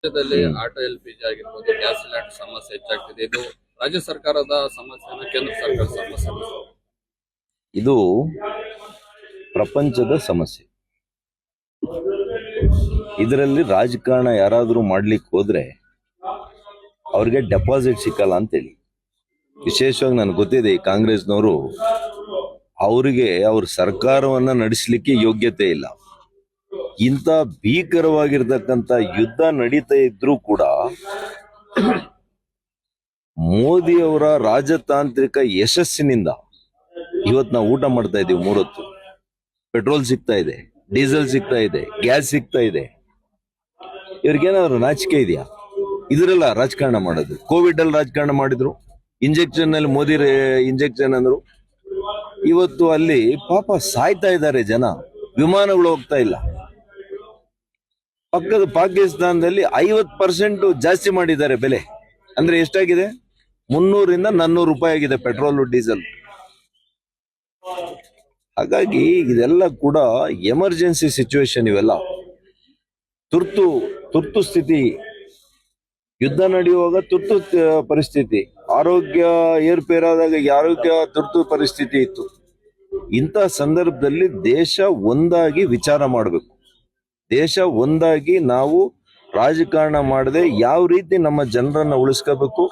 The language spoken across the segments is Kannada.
ರಾಜ್ಯದಲ್ಲಿ ಆಟೋ ಎಲ್ಪಿಜಿ ಆಗಿರ್ಬೋದು ಗ್ಯಾಸ್ ಸಿಲಿಂಡರ್ ಸಮಸ್ಯೆ ಹೆಚ್ಚಾಗ್ತಿದೆ. ಇದು ರಾಜ್ಯ ಸರ್ಕಾರದ ಸಮಸ್ಯೆನ ಕೇಂದ್ರ ಸರ್ಕಾರದ ಸಮಸ್ಯೆ? ಇದು ಪ್ರಪಂಚದ ಸಮಸ್ಯೆ. ಇದರಲ್ಲಿ ರಾಜಕಾರಣ ಯಾರಾದರೂ ಮಾಡ್ಲಿಕ್ಕೆ ಹೋದ್ರೆ ಅವ್ರಿಗೆ ಡೆಪಾಸಿಟ್ ಸಿಕ್ಕಲ್ಲ ಅಂತೇಳಿ. ವಿಶೇಷವಾಗಿ ನನಗೆ ಗೊತ್ತಿದೆ, ಈ ಕಾಂಗ್ರೆಸ್ನವರು ಅವರಿಗೆ ಅವ್ರ ಸರ್ಕಾರವನ್ನ ನಡೆಸಲಿಕ್ಕೆ ಯೋಗ್ಯತೆ ಇಲ್ಲ. ಇಂಥ ಭೀಕರವಾಗಿರ್ತಕ್ಕಂಥ ಯುದ್ಧ ನಡೀತಾ ಇದ್ರೂ ಕೂಡ ಮೋದಿಯವರ ರಾಜತಾಂತ್ರಿಕ ಯಶಸ್ಸಿನಿಂದ ಇವತ್ತು ನಾವು ಊಟ ಮಾಡ್ತಾ ಇದ್ದೀವಿ. 3 ಹೊತ್ತು ಪೆಟ್ರೋಲ್ ಸಿಗ್ತಾ ಇದೆ, ಡೀಸೆಲ್ ಸಿಗ್ತಾ ಇದೆ, ಗ್ಯಾಸ್ ಸಿಗ್ತಾ ಇದೆ. ಇವ್ರಿಗೇನಾದ್ರು ನಾಚಿಕೆ ಇದೆಯಾ? ಇದರೆಲ್ಲ ರಾಜಕಾರಣ ಮಾಡೋದು. ಕೋವಿಡ್ ಅಲ್ಲಿ ರಾಜಕಾರಣ ಮಾಡಿದ್ರು, ಇಂಜೆಕ್ಷನ್ ಅಲ್ಲಿ ಮೋದಿ ಇಂಜೆಕ್ಷನ್ ಅಂದ್ರು. ಇವತ್ತು ಅಲ್ಲಿ ಪಾಪ ಸಾಯ್ತಾ ಇದ್ದಾರೆ ಜನ, ವಿಮಾನಗಳು ಹೋಗ್ತಾ ಇಲ್ಲ. ಪಕ್ಕದ ಪಾಕಿಸ್ತಾನದಲ್ಲಿ 50% ಜಾಸ್ತಿ ಮಾಡಿದ್ದಾರೆ ಬೆಲೆ. ಅಂದ್ರೆ ಎಷ್ಟಾಗಿದೆ? 300 ರಿಂದ 400 ರೂಪಾಯಿ ಆಗಿದೆ ಪೆಟ್ರೋಲ್ ಡೀಸೆಲ್. ಹಾಗಾಗಿ ಇದೆಲ್ಲ ಕೂಡ ಎಮರ್ಜೆನ್ಸಿ ಸಿಚುವೇಶನ್. ಇವೆಲ್ಲ ತುರ್ತು ಸ್ಥಿತಿ. ಯುದ್ಧ ನಡೆಯುವಾಗ ತುರ್ತು ಪರಿಸ್ಥಿತಿ, ಆರೋಗ್ಯ ಏರ್ಪೇರಾದಾಗ ಆರೋಗ್ಯ ತುರ್ತು ಪರಿಸ್ಥಿತಿ ಇತ್ತು. ಇಂಥ ಸಂದರ್ಭದಲ್ಲಿ ದೇಶ ಒಂದಾಗಿ ವಿಚಾರ ಮಾಡಬೇಕು. ದೇಶ ಒಂದಾಗಿ ನಾವು ರಾಜಕಾರಣ ಮಾಡದೆ ಯಾವ ರೀತಿ ನಮ್ಮ ಜನರನ್ನ ಉಳಿಸ್ಕೋಬೇಕು,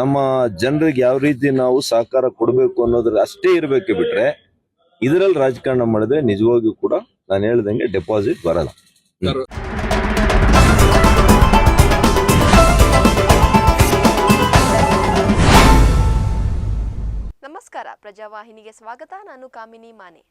ನಮ್ಮ ಜನರಿಗೆ ಯಾವ ರೀತಿ ನಾವು ಸಹಕಾರ ಕೊಡಬೇಕು ಅನ್ನೋದ್ರ ಅಷ್ಟೇ ಇರಬೇಕೆ ಬಿಟ್ರೆ ಇದರಲ್ಲಿ ರಾಜಕಾರಣ ಮಾಡಿದ್ರೆ ನಿಜವಾಗಿಯೂ ಕೂಡ ನಾನು ಹೇಳ್ದಂಗೆ ಡೆಪಾಸಿಟ್ ಬರಲ್ಲ. ನಮಸ್ಕಾರ, ಪ್ರಜಾವಾಹಿನಿಗೆ ಸ್ವಾಗತ. ನಾನು ಕಾಮಿನಿ ಮಾನೆ.